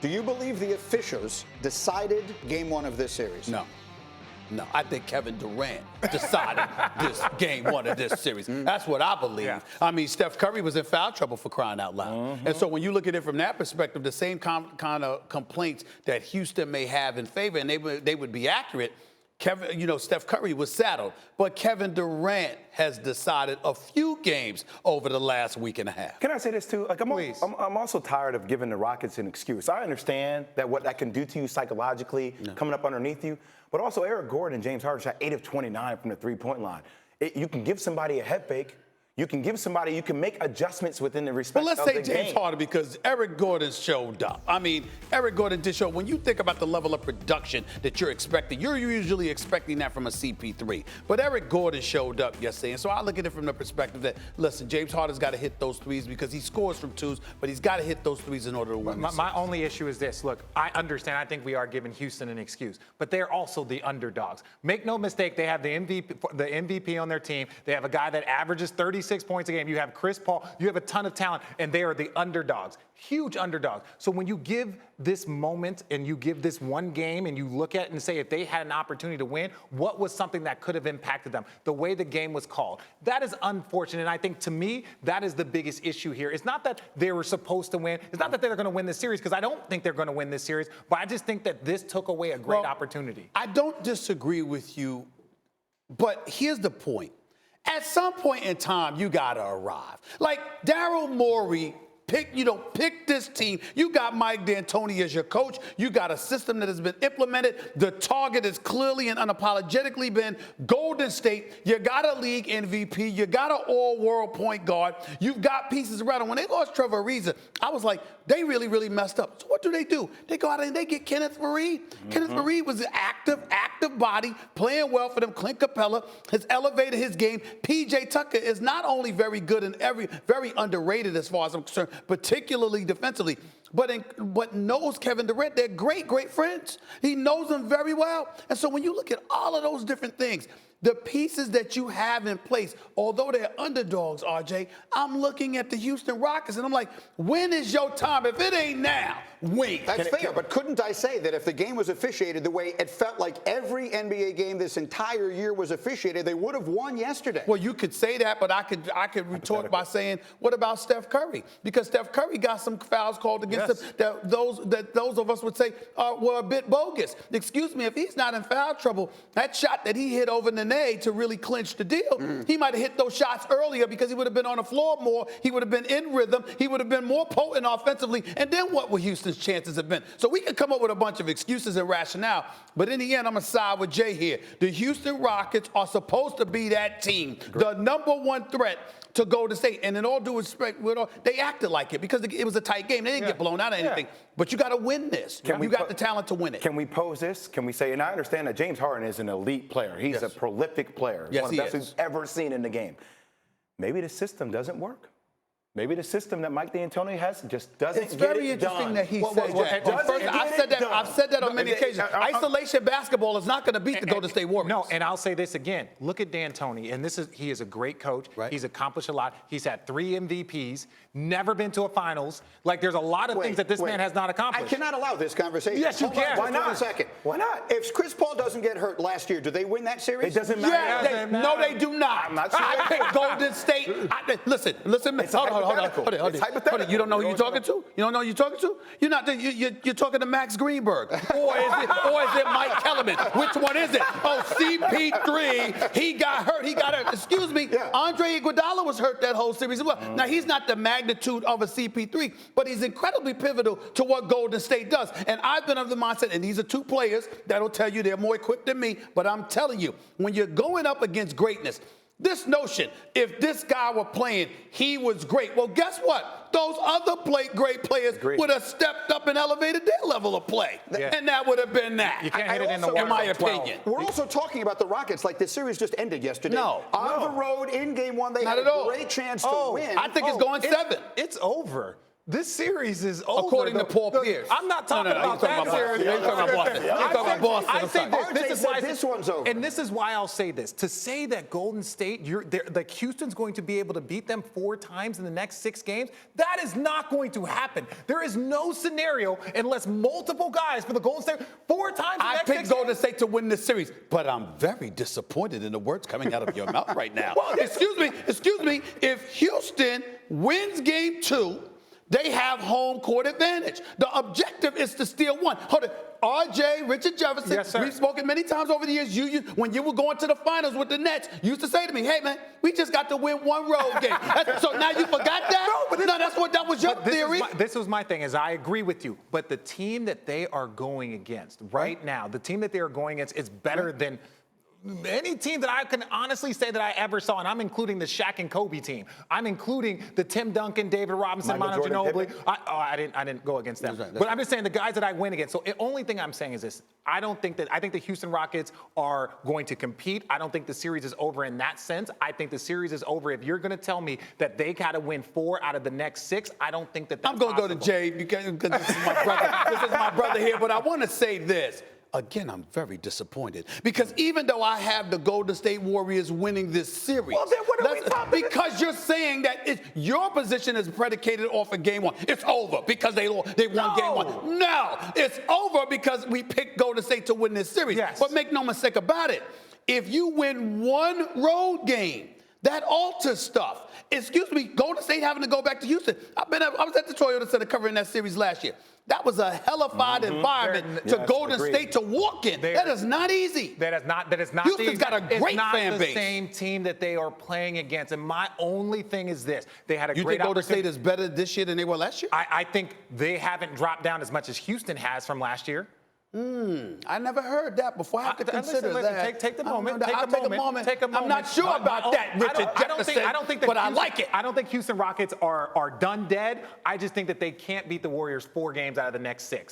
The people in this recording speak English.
Do you believe the officials decided game one of this series? No. No, I think Kevin Durant decided this game one of this series. That's what I believe. Yeah. I mean, Steph Curry was in foul trouble for crying out loud. And so when you look at it from that perspective, the same kind of complaints that Houston may have in favor, and they would be accurate. Steph Curry was saddled, but Kevin Durant has decided a few games over the last week and a half. Can I say this too? Like, I'm also tired of giving the Rockets an excuse. I understand that what that can do to you psychologically, coming up underneath you, but also Eric Gordon and James Harden shot 8 of 29 from the three-point line. You can give somebody a head fake. You can make adjustments within the respect of the game. Well, let's say James Harden, because Eric Gordon showed up. I mean, Eric Gordon did show. When you think about the level of production that you're expecting, you're usually expecting that from a CP3. But Eric Gordon showed up yesterday. And so I look at it from the perspective that, listen, James Harden's got to hit those threes because he scores from twos, but he's got to hit those threes in order to win. My only issue is this. Look, I understand. I think we are giving Houston an excuse, but they're also the underdogs. Make no mistake, they have the MVP on their team. They have a guy that averages 36 points a game. You have Chris Paul. You have a ton of talent, and they are the underdogs, huge underdogs. So when you give this moment and you give this one game and you look at it and say if they had an opportunity to win, what was something that could have impacted them? The way the game was called. That is unfortunate, and I think to me that is the biggest issue here. It's not that they were supposed to win. It's not that they're going to win this series, because I don't think they're going to win this series, but I just think that this took away a great opportunity. I don't disagree with you, but here's the point. At some point in time, you got to arrive. Like Daryl Morey pick this team. You got Mike D'Antoni as your coach. You got a system that has been implemented. The target has clearly and unapologetically been Golden State. You got a league MVP. You got an all-world point guard. You've got pieces around. And when they lost Trevor Ariza, I was like, they really, really messed up. So what do? They go out and they get Kenneth Faried. Kenneth Faried was an active body, playing well for them. Clint Capella has elevated his game. P.J. Tucker is not only very good and very underrated as far as I'm concerned, particularly defensively, but knows Kevin Durant. They're great, great friends. He knows them very well. And so when you look at all of those different things, the pieces that you have in place, although they're underdogs, RJ, I'm looking at the Houston Rockets, and I'm like, when is your time? If it ain't now, when? That's fair, but couldn't I say that if the game was officiated the way it felt like every NBA game this entire year was officiated, they would have won yesterday? Well, you could say that, but I could retort by saying, what about Steph Curry? Because Steph Curry got some fouls called against him that those of us would say were a bit bogus. Excuse me, if he's not in foul trouble, that shot that he hit over Nene to really clinch the deal, he might have hit those shots earlier because he would have been on the floor more. He would have been in rhythm. He would have been more potent offensively. And then what would Houston's chances have been? So we can come up with a bunch of excuses and rationale, but in the end, I'm going to side with Jay here. The Houston Rockets are supposed to be that team, the number one threat to Golden State. And in all due respect, they acted like it because it was a tight game. They didn't get blown out of anything. But you got to win this. You got the talent to win it. Can we pose this? Can we say, and I understand that James Harden is an elite player. He's a prolific player. Yes, one of the best we've ever seen in the game. Maybe the system doesn't work. Maybe the system that Mike D'Antoni has just doesn't get it done. It's very interesting that he said that. I've said that on many occasions. Isolation basketball is not going to beat the Golden State Warriors. No, and I'll say this again. Look at D'Antoni, and he is a great coach. Right. He's accomplished a lot. He's had 3 MVPs, never been to a finals. Like, there's a lot of things that this man has not accomplished. I cannot allow this conversation. Yes, you can. Why not? 1 second. Why not? If Chris Paul doesn't get hurt last year, do they win that series? It doesn't matter. No, they do not. I'm not sure. I picked Golden State. Listen. Hold on. You don't know who you're talking to? You don't know who you're talking to? You're not. You're talking to Max Greenberg, or is it Mike Kellerman? Which one is it? Oh, CP3. He got hurt. Excuse me. Andre Iguodala was hurt that whole series as well. Now he's not the magnitude of a CP3, but he's incredibly pivotal to what Golden State does. And I've been of the mindset, and these are 2 players that'll tell you they're more equipped than me. But I'm telling you, when you're going up against greatness, this notion, if this guy were playing, he was great. Well, guess what? Those other great players would have stepped up and elevated their level of play. And that would have been that. You can't hit it in the my opinion. We're also talking about the Rockets like this series just ended yesterday. No. On the road in game 1, they had a great chance to win. I think it's going 7. It's over. This series is over. According to Paul Pierce. I'm not talking about that series. You're talking about Boston. You're talking about Boston. I think RJ said this one's over. And this is why I'll say this. To say that Golden State, like Houston's going to be able to beat them 4 times in the next 6 games, that is not going to happen. There is no scenario unless multiple guys for the Golden State 4 times in the I next 6 picked games. Golden State to win this series, but I'm very disappointed in the words coming out of your mouth right now. Excuse me. If Houston wins game 2, they have home court advantage. The objective is to steal 1. Hold it. RJ, Richard Jefferson, Yes, sir. we've spoken many times over the years. When you were going to the finals with the Nets, you used to say to me, hey, man, we just got to win 1 road game. So now you forgot that? That was your theory. This was my thing, is I agree with you. But the team that they are going against right now, the team that they are going against is better than any team that I can honestly say that I ever saw, and I'm including the Shaq and Kobe team. I'm including the Tim Duncan, David Robinson, Manu Ginobili. I didn't go against them. But I'm just saying the guys that I win against. So the only thing I'm saying is this. I think the Houston Rockets are going to compete. I don't think the series is over in that sense. I think the series is over. If you're going to tell me that they got to win 4 out of the next 6, I don't think that's I'm going to go to Jay because this is my brother. This is my brother here. But I want to say this. Again, I'm very disappointed because even though I have the Golden State Warriors winning this series, Well, then what are we talking about? because you're saying that your position is predicated off of game 1. It's over because they won game 1. No, it's over because we picked Golden State to win this series. Yes. But make no mistake about it. If you win 1 road game, that alters stuff. Excuse me, Golden State having to go back to Houston. I was at the Toyota Center covering that series last year. That was a hellified environment to Golden State to walk in. That is not easy. That is not. Houston's got a great fan base. It's not the same team that they are playing against. And my only thing is this: they had a You great. think Golden State is better this year than they were last year? I think they haven't dropped down as much as Houston has from last year. I never heard that before. I have to consider listen, that. Take the moment. I'll take a moment. I'm not sure about that, Richard Jefferson, I don't think that but I Houston, like it. I don't think Houston Rockets are done dead. I just think that they can't beat the Warriors 4 games out of the next 6.